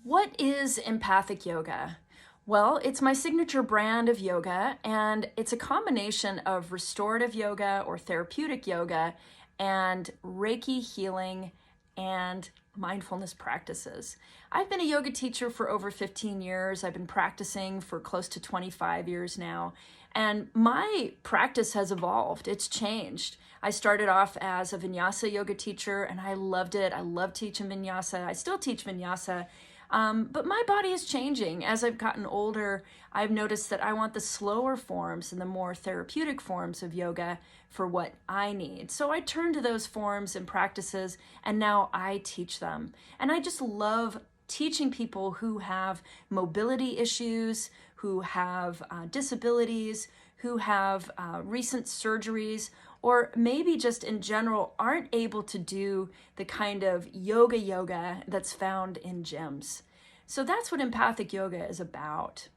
What is empathic yoga? Well, it's my signature brand of yoga, and it's a combination of restorative yoga or therapeutic yoga and Reiki healing and mindfulness practices. I've been a yoga teacher for over 15 years. I've been practicing for close to 25 years now, and my practice has evolved. It's changed. I started off as a vinyasa yoga teacher and I loved it. I love teaching vinyasa. I still teach vinyasa. But my body is changing. As I've gotten older, I've noticed that I want the slower forms and the more therapeutic forms of yoga for what I need. So I turn to those forms and practices, and now I teach them. And I just love teaching people who have mobility issues, who have disabilities, who have recent surgeries, or maybe just in general aren't able to do the kind of yoga that's found in gyms. So that's what empathic yoga is about.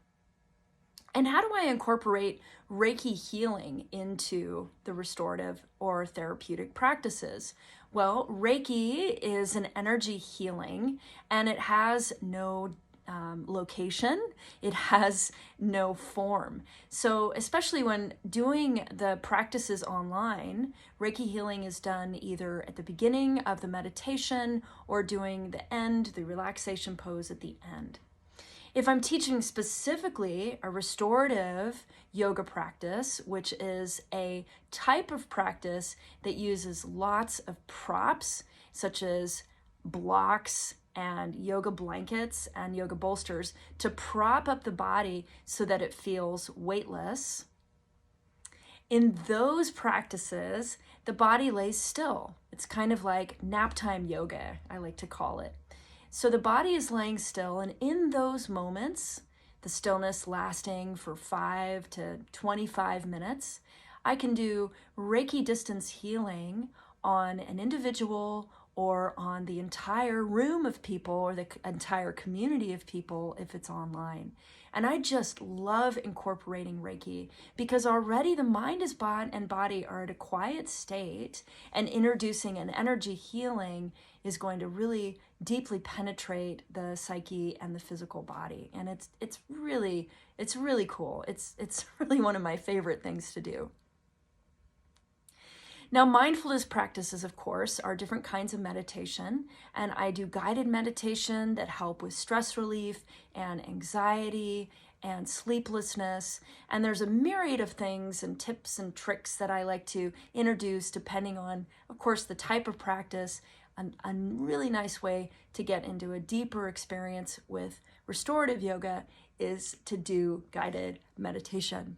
And how do I incorporate Reiki healing into the restorative or therapeutic practices? Well, Reiki is an energy healing and it has no location, it has no form. So especially when doing the practices online, Reiki healing is done either at the beginning of the meditation or doing the relaxation pose at the end. If I'm teaching specifically a restorative yoga practice, which is a type of practice that uses lots of props, such as blocks and yoga blankets and yoga bolsters to prop up the body so that it feels weightless. In those practices, the body lays still. It's kind of like nap time yoga, I like to call it. So the body is laying still, and in those moments, the stillness lasting for 5 to 25 minutes, I can do Reiki distance healing on an individual or on the entire room of people or the entire community of people if it's online. And I just love incorporating Reiki because already the mind and body are at a quiet state, and introducing an energy healing is going to really deeply penetrate the psyche and the physical body. And it's really cool. It's really one of my favorite things to do. Now, mindfulness practices, of course, are different kinds of meditation, and I do guided meditation that help with stress relief and anxiety and sleeplessness. And there's a myriad of things and tips and tricks that I like to introduce depending on, of course, the type of practice. A really nice way to get into a deeper experience with restorative yoga is to do guided meditation.